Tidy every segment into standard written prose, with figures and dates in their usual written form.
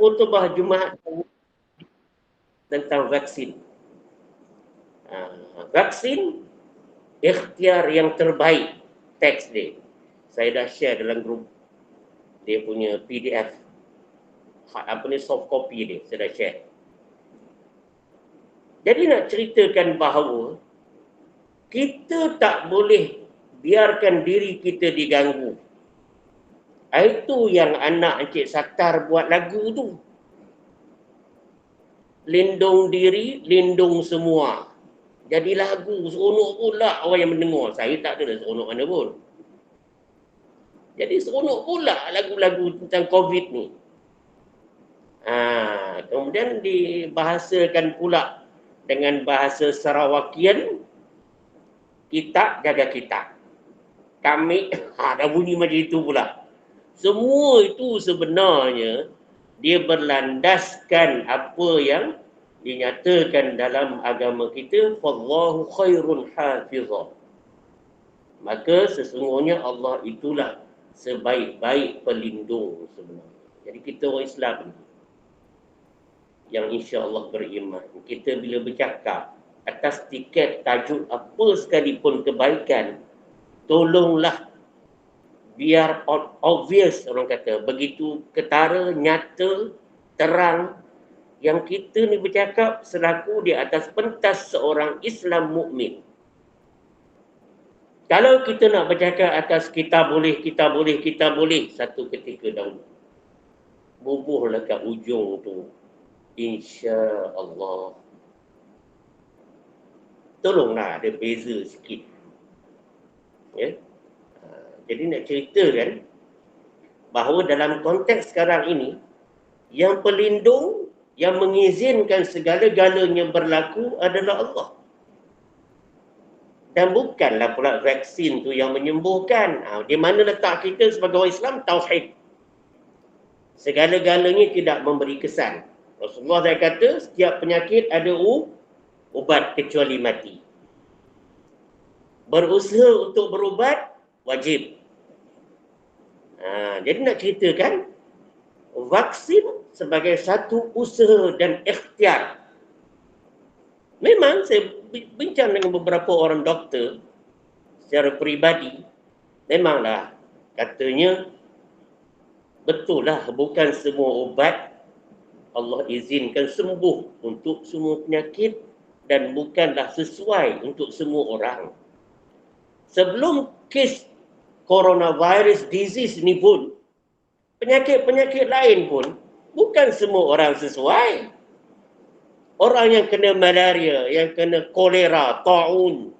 khutbah Jumaat tentang vaksin. Vaksin ikhtiar yang terbaik, teks dia. Saya dah share dalam grup dia punya PDF. Apa ni, soft copy dia, saya dah share. Jadi nak ceritakan bahawa kita tak boleh biarkan diri kita diganggu. Itu yang anak Encik Satar buat lagu tu. Lindung diri, lindung semua. Jadi lagu, seronok pula orang yang mendengar. Saya tak ada seronok mana pun. Jadi seronok pula lagu-lagu tentang COVID ni. Kemudian dibahasakan pula dengan bahasa Sarawakian, kita jaga kita. Kami, dah bunyi macam itu pula. Semua itu sebenarnya dia berlandaskan apa yang dinyatakan dalam agama kita, wallahu khairun hafizah. Maka sesungguhnya Allah itulah sebaik-baik pelindung sebenarnya. Jadi kita orang Islam yang insya-Allah beriman, kita bila bercakap atas tiket tajuk apa sekalipun kebaikan, tolonglah biar obvious, orang kata, begitu ketara, nyata, terang, yang kita ni bercakap selaku di atas pentas seorang Islam mukmin. Kalau kita nak bercakap atas kita boleh, satu ketika dahulu bubuhlah kat ujung tu, insya-Allah. Tolonglah ada beza sikit. Ya. Jadi nak ceritakan bahawa dalam konteks sekarang ini, yang pelindung, yang mengizinkan segala-galanya berlaku adalah Allah. Dan bukanlah pula vaksin tu yang menyembuhkan. Di mana letak kita sebagai orang Islam? Tauhid. Segala-galanya tidak memberi kesan. Rasulullah dah kata, setiap penyakit ada ubat kecuali mati. Berusaha untuk berubat, wajib. Jadi nak ceritakan vaksin sebagai satu usaha dan ikhtiar. Memang saya bincang dengan beberapa orang doktor secara peribadi, memanglah katanya betul lah, bukan semua ubat Allah izinkan sembuh untuk semua penyakit dan bukanlah sesuai untuk semua orang. Sebelum kes coronavirus disease ni pun, penyakit-penyakit lain pun bukan semua orang sesuai. Orang yang kena malaria, yang kena kolera, taun,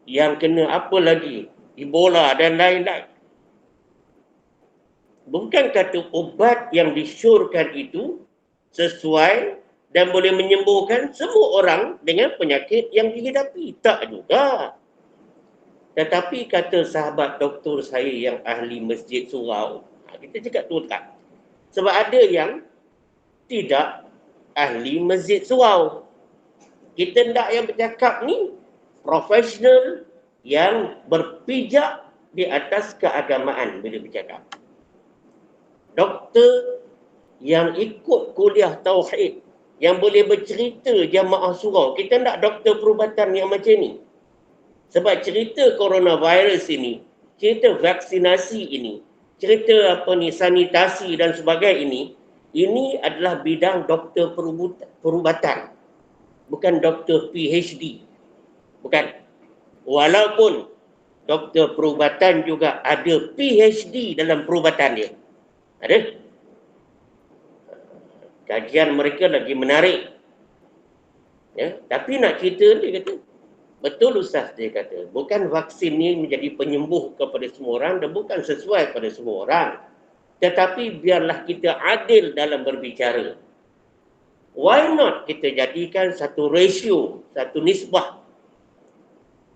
yang kena apa lagi, Ebola dan lain-lain. Bukan kata ubat yang disyorkan itu sesuai dan boleh menyembuhkan semua orang dengan penyakit yang dihidapi. Tak juga. Tetapi kata sahabat doktor saya yang ahli masjid surau, kita cakap tu tak. Sebab ada yang tidak ahli masjid surau. Kita hendak yang bercakap ni profesional yang berpijak di atas keagamaan bila bercakap. Doktor yang ikut kuliah tauhid, yang boleh bercerita jamaah surau. Kita hendak doktor perubatan yang macam ni. Sebab cerita coronavirus ini, cerita vaksinasi ini, cerita apa ni, sanitasi dan sebagainya ini adalah bidang doktor perubatan. Bukan doktor PhD. Bukan. Walaupun doktor perubatan juga ada PhD dalam perubatan dia. Ada. Kajian mereka lagi menarik. Ya, tapi nak cerita dia kata, betul Ustaz dia kata, bukan vaksin ni menjadi penyembuh kepada semua orang dan bukan sesuai pada semua orang. Tetapi biarlah kita adil dalam berbicara. Why not kita jadikan satu ratio, satu nisbah.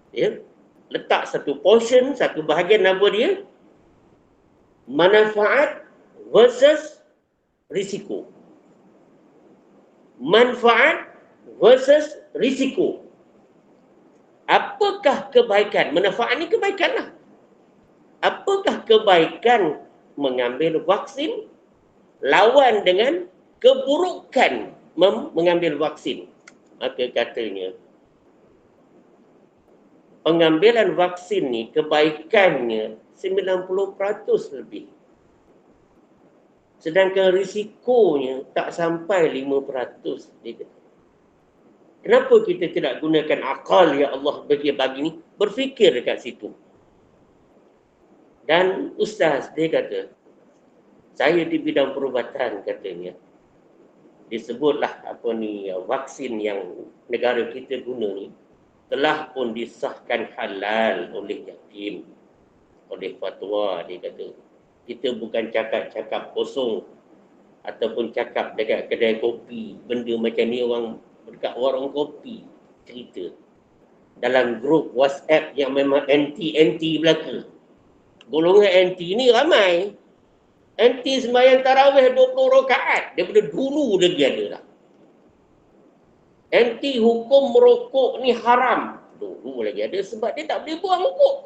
Ya, letak satu portion, satu bahagian apa dia? Manfaat versus risiko. Manfaat versus risiko. Apakah kebaikan? Manfaat ni kebaikan lah. Apakah kebaikan mengambil vaksin? lawan dengan keburukan mengambil vaksin. Maka katanya, pengambilan vaksin ni kebaikannya 90% lebih. Sedangkan risikonya tak sampai 5%. Kenapa kita tidak gunakan akal yang Allah bagi ni? Berfikir dekat situ. Dan ustaz dia kata, saya di bidang perubatan katanya, disebutlah vaksin yang negara kita guna ni telah pun disahkan halal oleh JAKIM, oleh fatwa. Dia kata, kita bukan cakap-cakap kosong ataupun cakap dekat kedai kopi, benda macam ni orang dekat warung kopi cerita. Dalam grup WhatsApp yang memang anti belaka. Golongan anti ni ramai. Anti sembahyang tarawih 20 rakaat. Daripada dulu lagi ada lah. Anti hukum merokok ni haram. Dulu lagi ada sebab dia tak boleh buang rokok.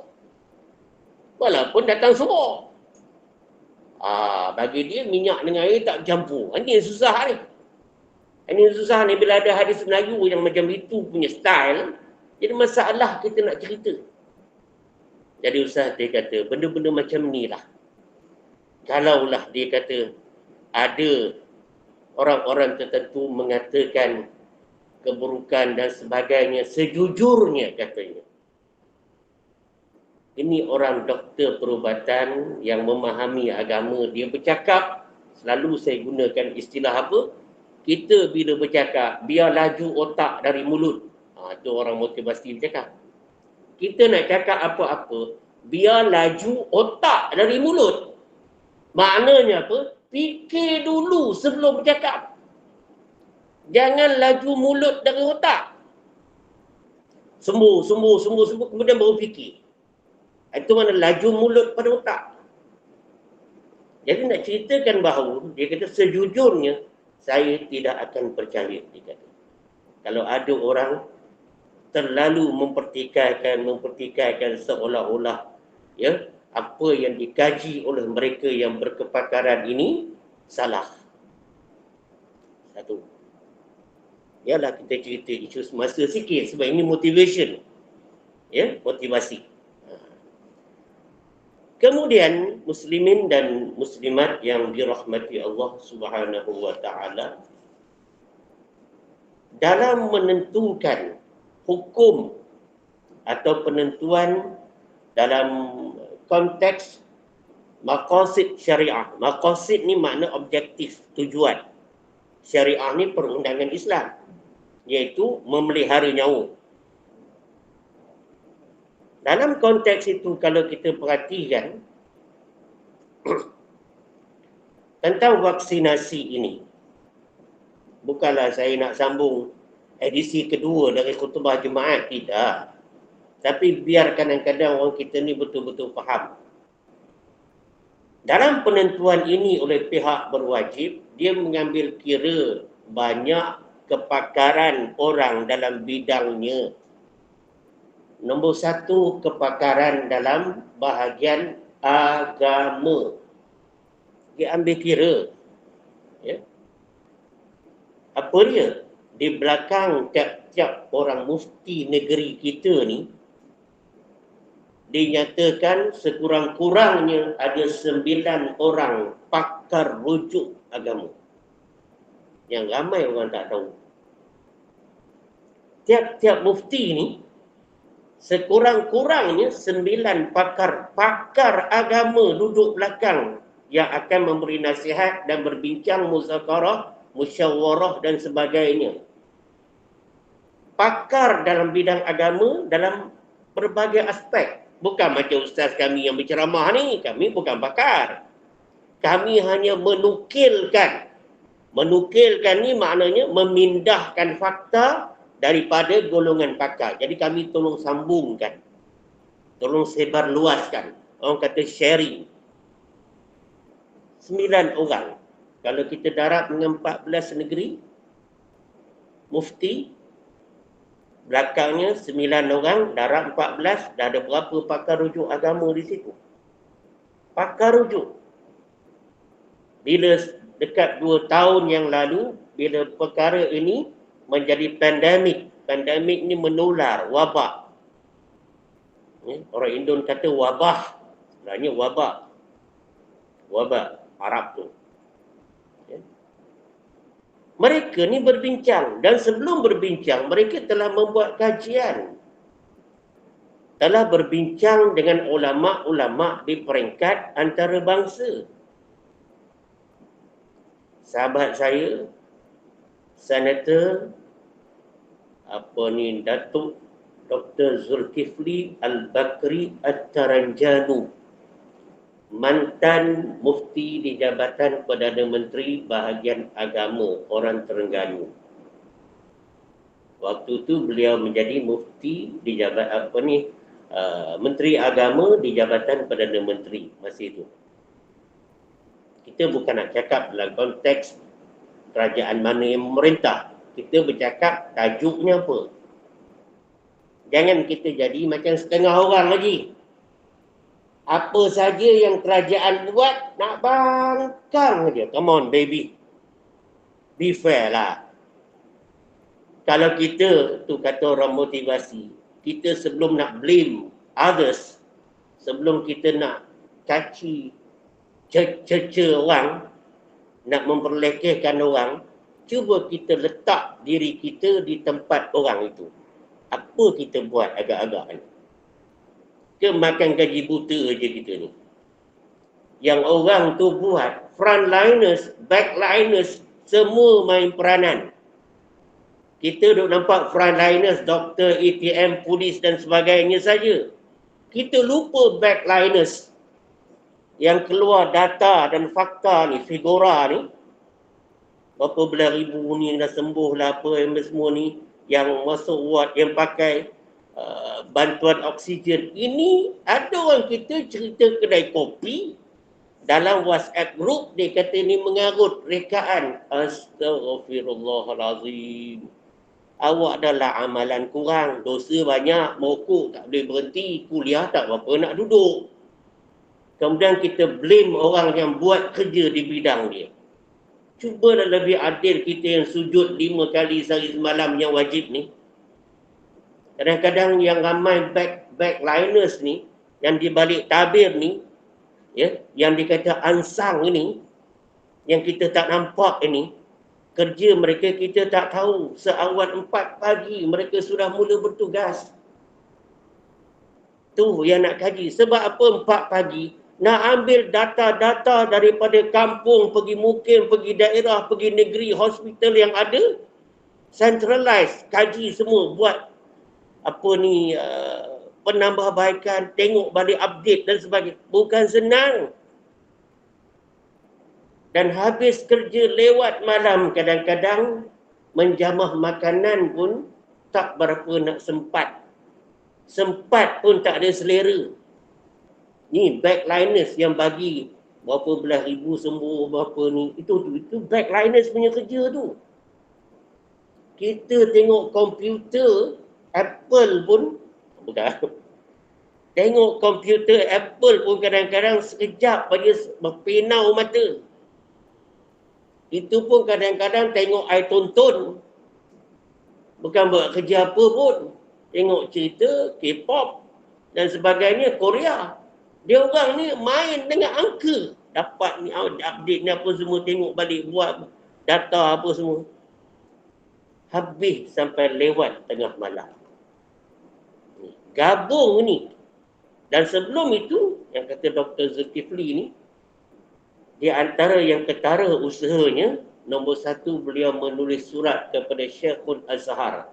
Walaupun datang suruh. Bagi dia minyak dengan air tak bercampur. Ini yang susah ni. Ini yang susah ni bila ada hadis Melayu yang macam itu punya style. Jadi masalah kita nak cerita. Jadi ustaz dia kata, benda-benda macam ni lah. Kalaulah dia kata ada orang-orang tertentu mengatakan keburukan dan sebagainya, sejujurnya katanya, ini orang doktor perubatan yang memahami agama. Dia bercakap, selalu saya gunakan istilah apa? Kita bila bercakap, biar laju otak dari mulut. Itu orang motivasi bercakap. Kita nak cakap apa-apa, biar laju otak dari mulut. Maknanya apa? Fikir dulu sebelum bercakap. Jangan laju mulut dari otak. Sembuh, kemudian baru fikir. Itu mana laju mulut pada otak. Jadi nak ceritakan bahawa dia kata sejujurnya saya tidak akan percaya. Dia kata, kalau ada orang terlalu mempertikaikan seolah-olah ya apa yang dikaji oleh mereka yang berkepakaran ini salah. Satu. Yalah kita cerita isu semasa sikit sebab ini motivation. Ya, motivasi. Kemudian muslimin dan muslimat yang dirahmati Allah Subhanahu wa taala, dalam menentukan hukum atau penentuan dalam konteks maqasid syariah. Maqasid ni makna objektif, tujuan. Syariah ni perundangan Islam, iaitu memelihara nyawa. Dalam konteks itu kalau kita perhatikan tentang vaksinasi ini, bukanlah saya nak sambung edisi kedua dari khutbah Jumaat, tidak. Tapi biar kadang-kadang orang kita ni betul-betul faham. Dalam penentuan ini oleh pihak berwajib, dia mengambil kira banyak kepakaran orang dalam bidangnya. Nombor satu, kepakaran dalam bahagian agama. Dia ambil kira. Ya. Apa dia? Di belakang tiap-tiap orang mufti negeri kita ni, dinyatakan sekurang-kurangnya ada 9 orang pakar rujuk agama. Yang ramai orang tak tahu. Tiap-tiap mufti ni, sekurang-kurangnya 9 pakar agama duduk belakang yang akan memberi nasihat dan berbincang muzakarah, musyawarah dan sebagainya. Pakar dalam bidang agama dalam berbagai aspek. Bukan macam ustaz kami yang berceramah ni, kami bukan pakar. Kami hanya menukilkan. Menukilkan ni maknanya memindahkan fakta daripada golongan pakar. Jadi kami tolong sambungkan. Tolong sebar luaskan. Orang kata sharing. 9 orang. Kalau kita darab dengan 14 negeri, mufti, belakangnya 9 orang, darab 14, dah ada berapa pakar rujuk agama di situ? Pakar rujuk. Bila dekat 2 tahun yang lalu bila perkara ini menjadi pandemik. Pandemik ni menular, wabak. Orang Indon kata wabah, sebenarnya wabak. Wabak Arab tu. Mereka ni berbincang dan sebelum berbincang mereka telah membuat kajian. Telah berbincang dengan ulama-ulama di peringkat antarabangsa. Sahabat saya, Senator Datuk Dr. Zulkifli Al-Bakri At-Taranjanu, mantan mufti di Jabatan Perdana Menteri Bahagian Agama orang Terengganu. Waktu tu beliau menjadi mufti di Menteri Agama di Jabatan Perdana Menteri masa itu. Kita bukan nak cakap dalam konteks kerajaan mana yang memerintah. Kita bercakap tajuknya apa. Jangan kita jadi macam setengah orang lagi. Apa saja yang kerajaan buat, nak bangkang je. Come on baby. Be fair lah. Kalau kita, tu kata orang motivasi, kita sebelum nak blame others, sebelum kita nak caci, cerca orang, nak memperlekehkan orang, cuba kita letak diri kita di tempat orang itu. Apa kita buat agak-agak ni? Ke makan gaji buta je kita ni. Yang orang tu buat, frontliners, backliners, semua main peranan. Kita duk nampak frontliners, doktor, ATM, polis dan sebagainya saja. Kita lupa backliners yang keluar data dan fakta ni, figura ni. Berapa belas ribu ni dah sembuh lah apa yang semua ni. Yang masuk ward, yang pakai bantuan oksigen. Ini ada orang kita cerita kedai kopi dalam WhatsApp group dia kata ni mengarut rekaan. Astaghfirullahalazim. Awak adalah amalan kurang, dosa banyak, mokok tak boleh berhenti, kuliah tak berapa nak duduk. Kemudian kita blame orang yang buat kerja di bidang dia. Cubalah lebih adil kita yang sujud 5 kali sehari semalam yang wajib ni. Kadang-kadang yang ramai backliners ni, yang di balik tabir ni, ya, yang dikata ansang ni, yang kita tak nampak ini, kerja mereka kita tak tahu. Seawal 4 pagi mereka sudah mula bertugas. Tu yang nak kaji. Sebab apa 4 pagi? Nak ambil data-data daripada kampung, pergi mukim, pergi daerah, pergi negeri, hospital yang ada, centralize, kaji semua, buat penambahbaikan, tengok balik update dan sebagainya. Bukan senang. Dan habis kerja lewat malam, kadang-kadang menjamah makanan pun tak berapa nak sempat. Sempat pun tak ada selera. Ni backliners yang bagi berapa belas ribu sembuh, berapa ni. Itu backliners punya kerja tu. Kita tengok komputer Apple pun, bukan. Tengok komputer Apple pun kadang-kadang sekejap pada berpenau mata. Itu pun kadang-kadang tengok I tonton. Bukan buat kerja apa pun. Tengok cerita, K-pop dan sebagainya, Korea. Dia orang ni main dengan angka. Dapat ni update ni apa semua, tengok balik, buat data apa semua. Habis sampai lewat tengah malam. Gabung ni. Dan sebelum itu, yang kata Dr. Zulkifli ni, di antara yang ketara usahanya, nombor 1 beliau menulis surat kepada Syekhul Azhar.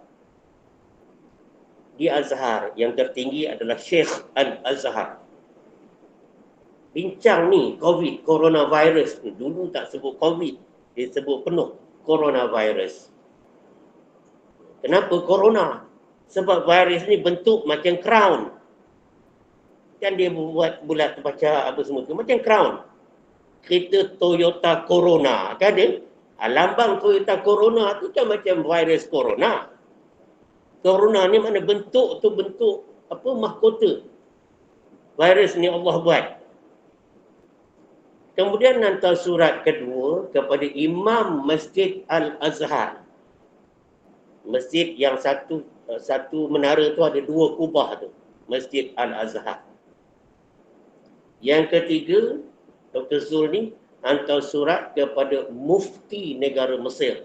Di Azhar, yang tertinggi adalah Syekh Al-Azhar. Bincang ni, COVID, coronavirus ni. Dulu tak sebut COVID, dia sebut penuh coronavirus. Kenapa corona? Sebab virus ni bentuk macam crown. Kan dia buat bulat baca apa semua tu, macam crown. Kereta Toyota Corona, kan dia? Lambang Toyota Corona tu kan macam virus corona. Corona ni mana bentuk tu bentuk apa, mahkota. Virus ni Allah buat. Kemudian hantar surat kedua kepada Imam Masjid Al-Azhar. Masjid yang satu menara tu ada dua kubah tu. Masjid Al-Azhar. Yang ketiga, Dr. Zul ni hantar surat kepada Mufti negara Mesir.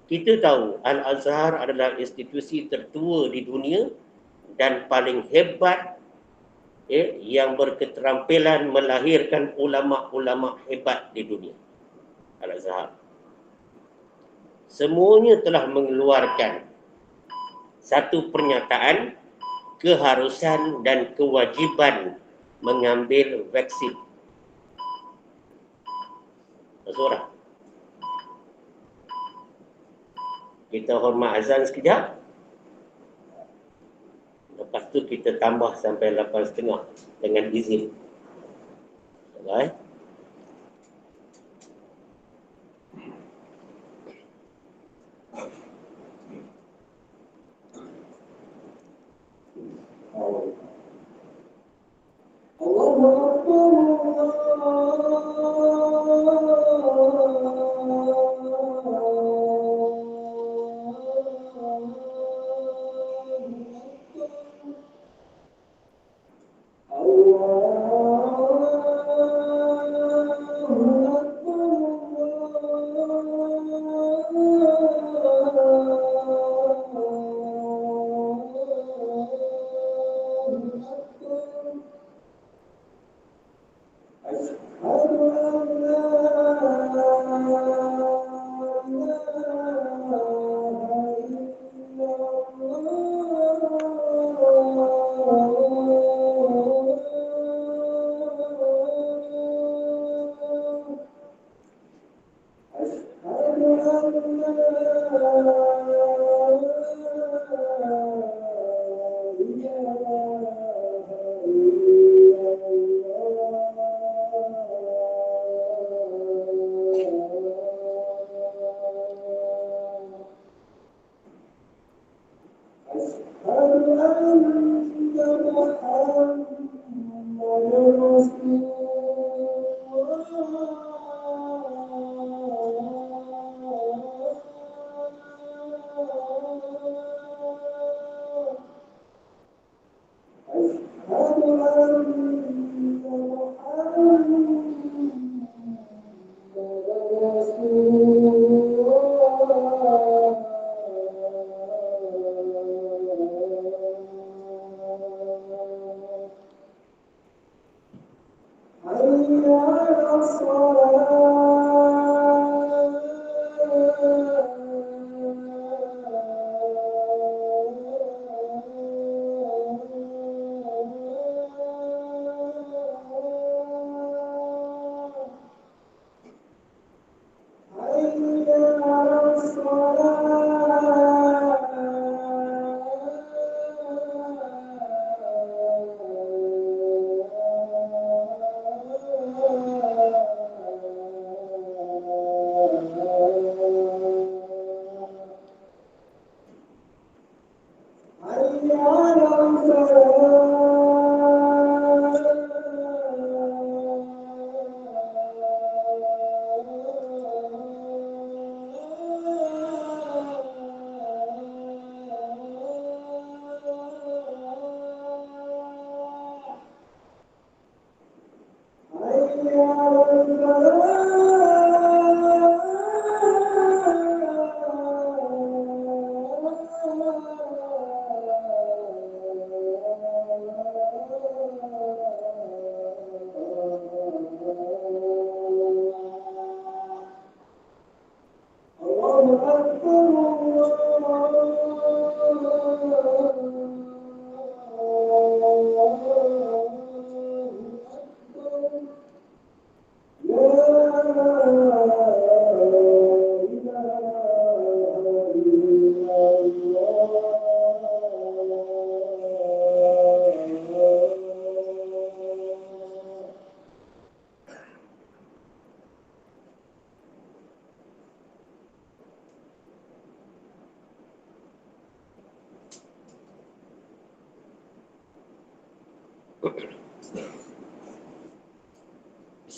Kita tahu Al-Azhar adalah institusi tertua di dunia dan paling hebat yang berketerampilan melahirkan ulama-ulama hebat di dunia. Al-Azhar. Semuanya telah mengeluarkan satu pernyataan keharusan dan kewajiban mengambil vaksin. Suara. Kita hormat azan sekejap. Lepas tu kita tambah sampai 8.30 dengan izin. Baik.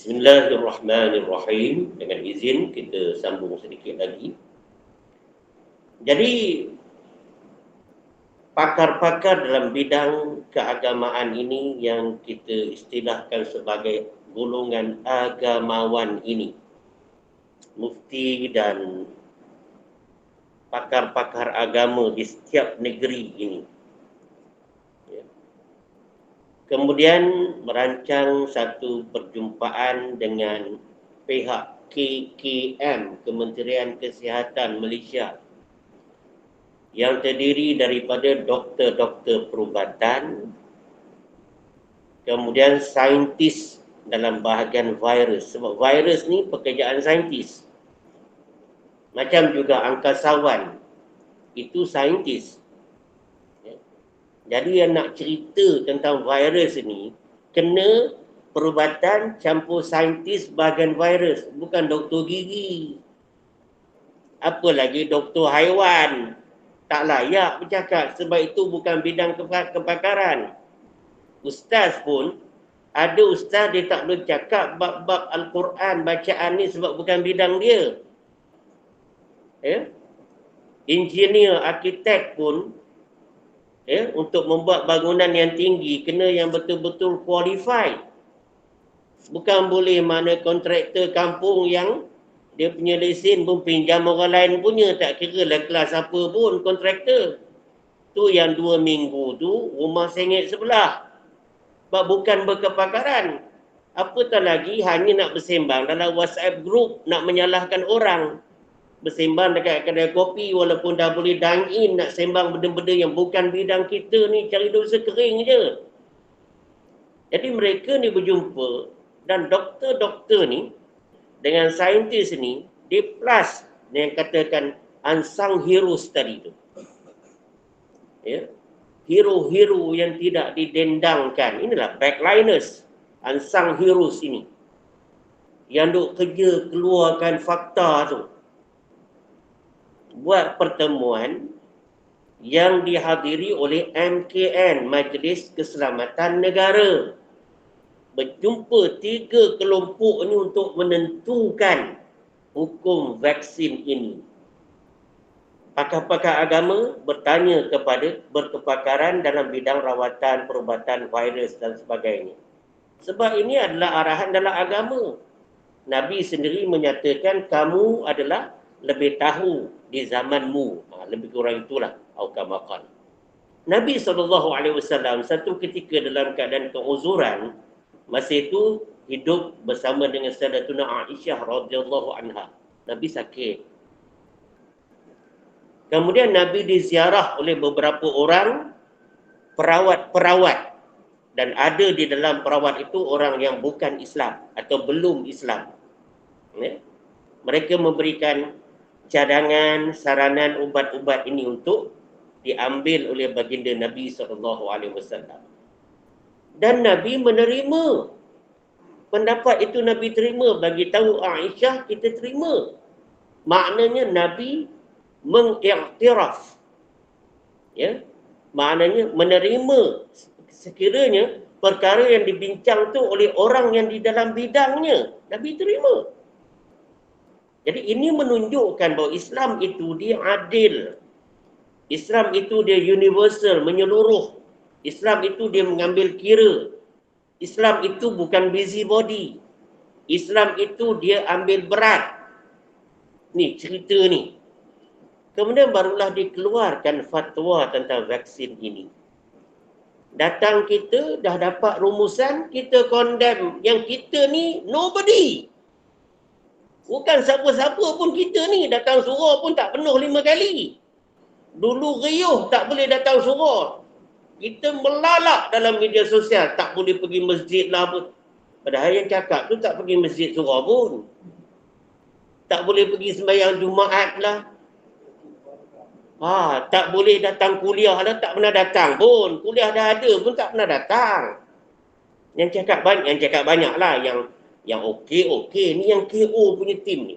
Bismillahirrahmanirrahim. Dengan izin kita sambung sedikit lagi. Jadi pakar-pakar dalam bidang keagamaan ini yang kita istilahkan sebagai golongan agamawan ini, mufti dan pakar-pakar agama di setiap negeri ini, ya, kemudian merancang satu perjumpaan dengan pihak KKM, Kementerian Kesihatan Malaysia, yang terdiri daripada doktor-doktor perubatan, kemudian saintis dalam bahagian virus, sebab virus ni pekerjaan saintis, macam juga angkasawan, itu saintis. Jadi yang nak cerita tentang virus ni, kena perubatan campur saintis bahagian virus, bukan doktor gigi. Apa lagi doktor haiwan. Tak layak bercakap sebab itu bukan bidang kepakaran. Ustaz pun, ada ustaz dia tak boleh cakap bab-bab Al-Quran, bacaan ni sebab bukan bidang dia. Ya? Engineer, arkitek pun, ya, untuk membuat bangunan yang tinggi, kena yang betul-betul qualified. Bukan boleh mana kontraktor kampung yang dia punya lesen pun pinjam orang lain punya, tak kira lah kelas apa pun kontraktor. Tu yang 2 minggu tu rumah sengit sebelah. Sebab bukan berkepakaran. Apatah lagi hanya nak bersembang dalam WhatsApp group, nak menyalahkan orang. Bersembang dekat kedai kopi walaupun dah boleh dine in, nak sembang benda-benda yang bukan bidang kita ni, cari dosa kering je. Jadi mereka ni berjumpa dan doktor-doktor ni dengan saintis ni, dia plus yang katakan unsung heroes tadi tu. Ya. Hero-hero yang tidak didendangkan. Inilah backliners, unsung heroes ini. Yang duk kerja keluarkan fakta tu. Buat pertemuan yang dihadiri oleh MKN, Majlis Keselamatan Negara. Berjumpa 3 kelompok ni untuk menentukan hukum vaksin ini. Pakar-pakar agama bertanya kepada berkepakaran dalam bidang rawatan, perubatan virus dan sebagainya. Sebab ini adalah arahan dalam agama. Nabi sendiri menyatakan kamu adalah lebih tahu di zamanmu. Lebih kurang itulah. Aukamakal. Nabi SAW satu ketika dalam keadaan keuzuran, masa itu hidup bersama dengan Sayyidatuna Aisyah radhiyallahu anha. Nabi sakit. Kemudian Nabi diziarah oleh beberapa orang perawat-perawat. Dan ada di dalam perawat itu orang yang bukan Islam atau belum Islam. Ya? Mereka memberikan cadangan, saranan ubat-ubat ini untuk diambil oleh baginda Nabi SAW. Dan Nabi menerima. Pendapat itu Nabi terima. Bagi tahu Aisyah, kita terima. Maknanya Nabi mengiktiraf. Ya? Maknanya menerima sekiranya perkara yang dibincang tu oleh orang yang di dalam bidangnya. Nabi terima. Jadi ini menunjukkan bahawa Islam itu dia adil. Islam itu dia universal, menyeluruh. Islam itu dia mengambil kira. Islam itu bukan busybody. Islam itu dia ambil berat. Ni cerita ni. Kemudian barulah dikeluarkan fatwa tentang vaksin ini. Datang kita dah dapat rumusan, kita condemn. Yang kita ni nobody. Bukan siapa-siapa pun kita ni. Datang surau pun tak penuh 5 kali. Dulu riuh tak boleh datang surau. Kita melalak dalam media sosial. Tak boleh pergi masjid lah pun. Padahal yang cakap tu tak pergi masjid surau pun. Tak boleh pergi sembahyang Jumaat lah. Tak boleh datang kuliah lah. Tak pernah datang pun. Kuliah dah ada pun tak pernah datang. Yang cakap banyak lah. Yang okey. Ni yang KO punya tim ni.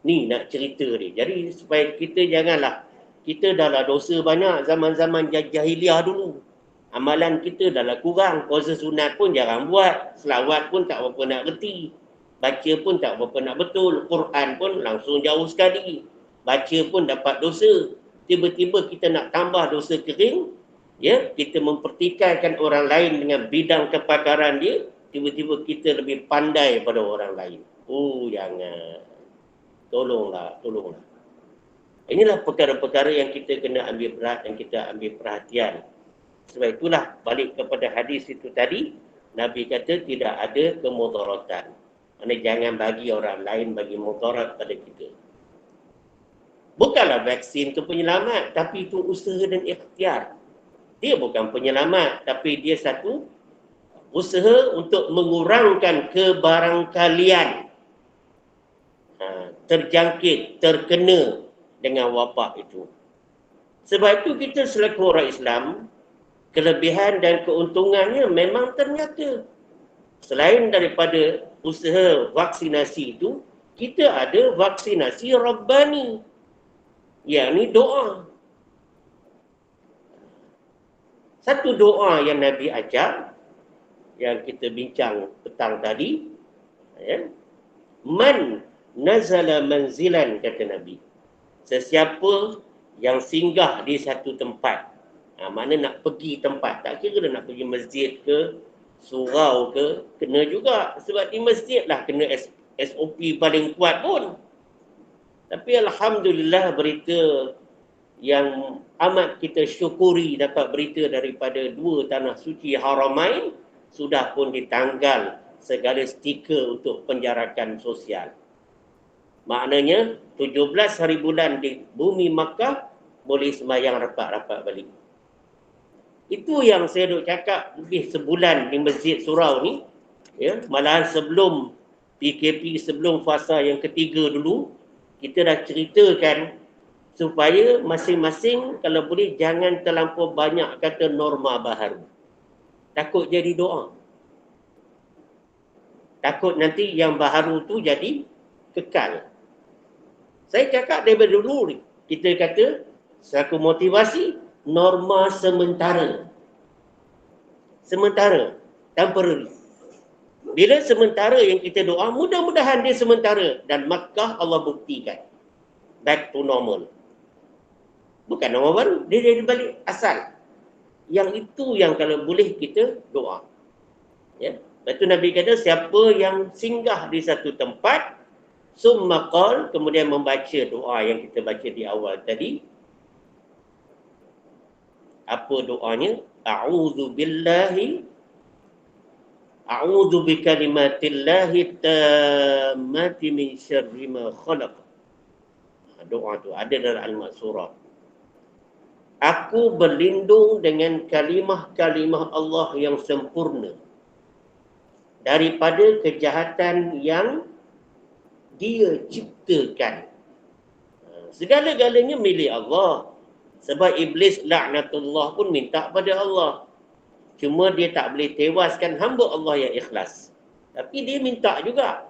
Ni nak cerita ni. Jadi supaya kita janganlah. Kita dah lah dosa banyak zaman-zaman jahiliah dulu. Amalan kita dah lah kurang. Puasa sunat pun jarang buat. Selawat pun tak berapa nak reti. Baca pun tak berapa nak betul. Quran pun langsung jauh sekali. Baca pun dapat dosa. Tiba-tiba kita nak tambah dosa kering. Ya, kita mempertikaikan orang lain dengan bidang kepakaran dia. Tiba-tiba kita lebih pandai pada orang lain. Oh, jangan. Tolonglah. Inilah perkara-perkara yang kita kena ambil berat dan kita ambil perhatian. Sebab itulah balik kepada hadis itu tadi, Nabi kata tidak ada kemudaratan. Maksudnya jangan bagi orang lain bagi mudarat pada kita. Bukanlah vaksin itu penyelamat, tapi itu usaha dan ikhtiar. Dia bukan penyelamat, tapi dia satu usaha untuk mengurangkan kebarangkalian terjangkit, terkena dengan wabak itu. Sebab itu kita selaku orang Islam, kelebihan dan keuntungannya memang ternyata. Selain daripada usaha vaksinasi itu, kita ada vaksinasi Rabbani, yakni doa. Satu doa yang Nabi ajar, yang kita bincang petang tadi, ya. Man nazala manzilan, kata Nabi. Sesiapa yang singgah di satu tempat, mana nak pergi tempat, tak kira nak pergi masjid ke, surau ke, kena juga. Sebab di masjid lah kena SOP paling kuat pun. Tapi Alhamdulillah berita yang amat kita syukuri dapat berita daripada dua tanah suci Haramain, sudah pun ditanggal segala stiker untuk penjarakan sosial. Maknanya 17 hari bulan di bumi Makkah boleh sembahyang rapat-rapat balik. Itu yang saya duk cakap lebih sebulan di Masjid Surau ni. Ya, malahan sebelum PKP, sebelum fasa yang ketiga dulu, kita dah ceritakan supaya masing-masing kalau boleh jangan terlampau banyak kata norma baharu. Takut jadi doa. Takut nanti yang baharu tu jadi kekal. Saya cakap daripada dulu ni, kita kata selaku motivasi, norma sementara. Sementara, temporary. Bila sementara yang kita doa, mudah-mudahan dia sementara. Dan Makkah Allah buktikan. Back to normal. Bukan norma baru, dia jadi balik asal. Yang itu yang kalau boleh kita doa. Ya. Lepas tu Nabi kata, siapa yang singgah di satu tempat, summa qal, kemudian membaca doa yang kita baca di awal tadi. Apa doanya? A'udzu bikalimatillahi tammati min syarri ma khalaq. Doa tu ada dalam Al-Surah. Aku berlindung dengan kalimah-kalimah Allah yang sempurna daripada kejahatan yang dia ciptakan. Segala-galanya milik Allah. Sebab iblis laknatullah pun minta pada Allah. Cuma dia tak boleh tewaskan hamba Allah yang ikhlas. Tapi dia minta juga.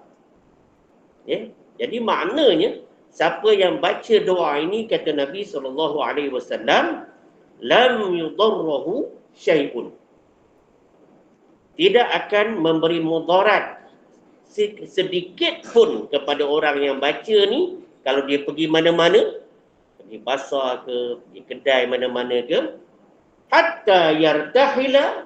Ya? Jadi maknanya, siapa yang baca doa ini, kata Nabi SAW, lam yudarrahu syai'un. Tidak akan memberi mudarat sedikit pun kepada orang yang baca ni, kalau dia pergi mana-mana, pergi pasar ke, pergi kedai mana-mana ke, hatta yartahila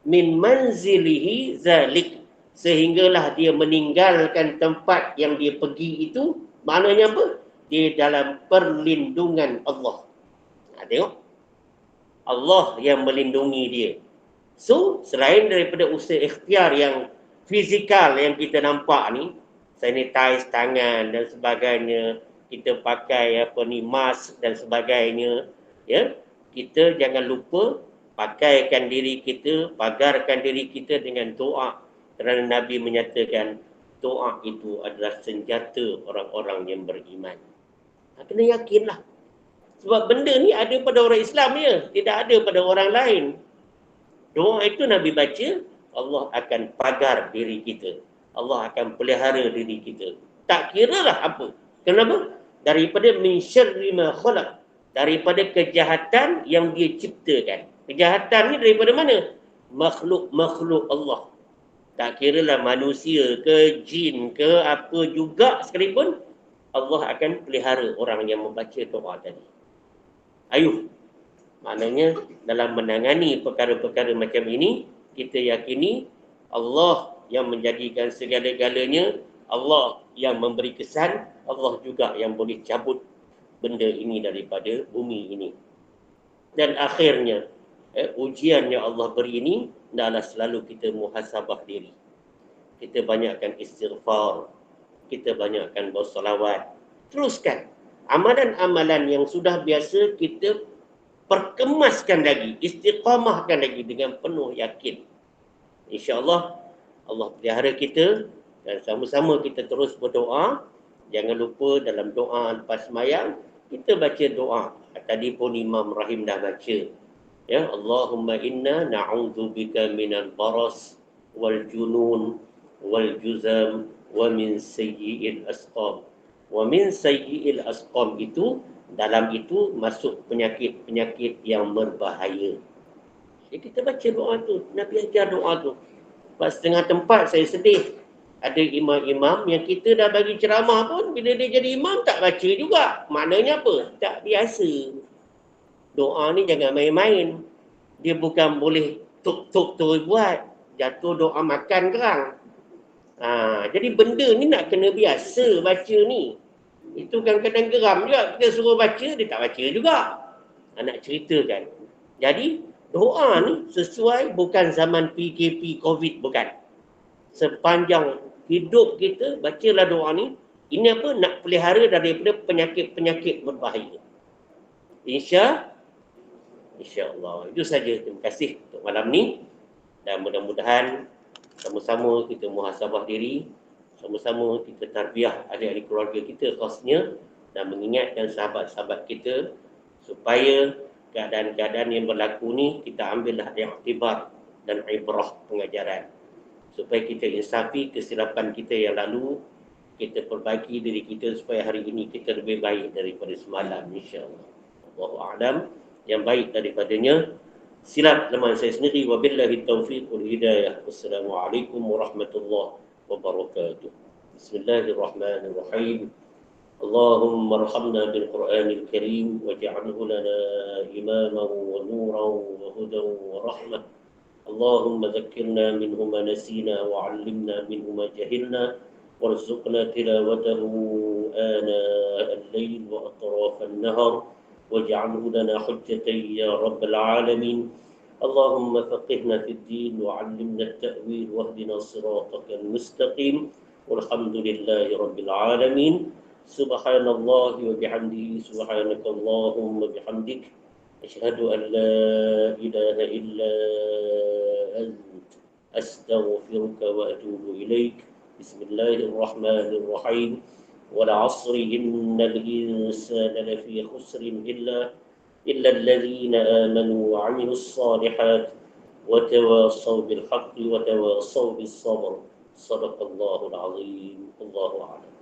min manzilihi zalik, sehinggalah dia meninggalkan tempat yang dia pergi itu. Maknanya apa? Dia dalam perlindungan Allah. Tengok, Allah yang melindungi dia. So, selain daripada usaha ikhtiar yang fizikal yang kita nampak ni, sanitize tangan dan sebagainya, kita pakai mask dan sebagainya, ya, kita jangan lupa pakaikan diri kita, pagarkan diri kita dengan doa, kerana Nabi menyatakan doa itu adalah senjata orang-orang yang beriman. Kena yakinlah, sebab benda ni ada pada orang Islam ya, tidak ada pada orang lain. Doa itu Nabi baca, Allah akan pagar diri kita, Allah akan pelihara diri kita. Tak kiralah apa. Kenapa? Daripada min syarri ma khalaq, daripada kejahatan yang dia ciptakan. Kejahatan ni daripada mana? Makhluk-makhluk Allah. Tak kiralah manusia ke, jin ke, apa juga sekalipun, Allah akan pelihara orang yang membaca doa tadi. Ayuh, maknanya dalam menangani perkara-perkara macam ini, kita yakini Allah yang menjadikan segala-galanya, Allah yang memberi kesan, Allah juga yang boleh cabut benda ini daripada bumi ini. Dan akhirnya, ujian yang Allah beri ini adalah selalu kita muhasabah diri. Kita banyakkan istighfar, kita banyakkan bersolawat. Teruskan amalan-amalan yang sudah biasa kita perkemaskan lagi, istiqamahkan lagi dengan penuh yakin. InsyaAllah Allah pelihara kita dan sama-sama kita terus berdoa. Jangan lupa dalam doa lepas sembahyang kita baca doa. Tadi pun Imam Rahim dah baca. Ya, Allahumma inna na'udzubika minal baras wal junun wal juzam wa min sayyi'il asqam. Wa min sayyi'il asqam itu, dalam itu masuk penyakit-penyakit yang berbahaya. Jadi kita baca doa tu, Nabi ajar doa tu. Pas setengah tempat saya sedih. Ada imam-imam yang kita dah bagi ceramah pun, bila dia jadi imam tak baca juga. Maknanya apa? Tak biasa. Doa ni jangan main-main. Dia bukan boleh tuk-tuk tu buat. Jatuh doa makan kerang. Jadi benda ni nak kena biasa baca ni. Itu kadang-kadang geram juga. Kita suruh baca, dia tak baca juga. Nak ceritakan. Jadi doa ni sesuai bukan zaman PKP COVID, bukan. Sepanjang hidup kita, bacalah doa ni. Ini apa? Nak pelihara daripada penyakit-penyakit berbahaya. InsyaAllah. Itu saja. Terima kasih untuk malam ni. Dan mudah-mudahan sama-sama kita muhasabah diri. Sama-sama kita tarbiyah adik-adik keluarga kita khasnya. Dan mengingatkan sahabat-sahabat kita. Supaya keadaan-keadaan yang berlaku ni kita ambillah iktibar dan ibrah pengajaran. Supaya kita insafi kesilapan kita yang lalu. Kita perbaiki diri kita supaya hari ini kita lebih baik daripada semalam, insyaAllah. Allahu a'lam. Yang baik daripadanya silap zaman saya sendiri. Wabillahi taufiq wal hidayah. Wassalamualaikum warahmatullahi wabarakatuh. Bismillahirrahmanirrahim. Allahumma arhamna bil Qur'anil Karim waj'alhu lana imaman wa nuran wa hudan wa rahmah. Allahumma dhakkirna minhu ma nasina wa 'allimna minhu ma jahilna warzuqna tilawatahu ana al-layl wa atraf an-nahar. واجعله لنا حجة يا رب العالمين. اللهم فقهنا في الدين وعلمنا التأويل واهدنا صراطك المستقيم والحمد لله رب العالمين. سبحان الله وبحمده سبحانك اللهم وبحمدك أشهد أن لا إله إلا أنت أستغفرك وأتوب إليك. بسم الله الرحمن الرحيم. والعصر إن الإنسان لفي خسر إلا الذين آمنوا وعملوا الصالحات وتواصوا بالحق وتواصوا بالصبر. صدق الله العظيم. الله أعلم.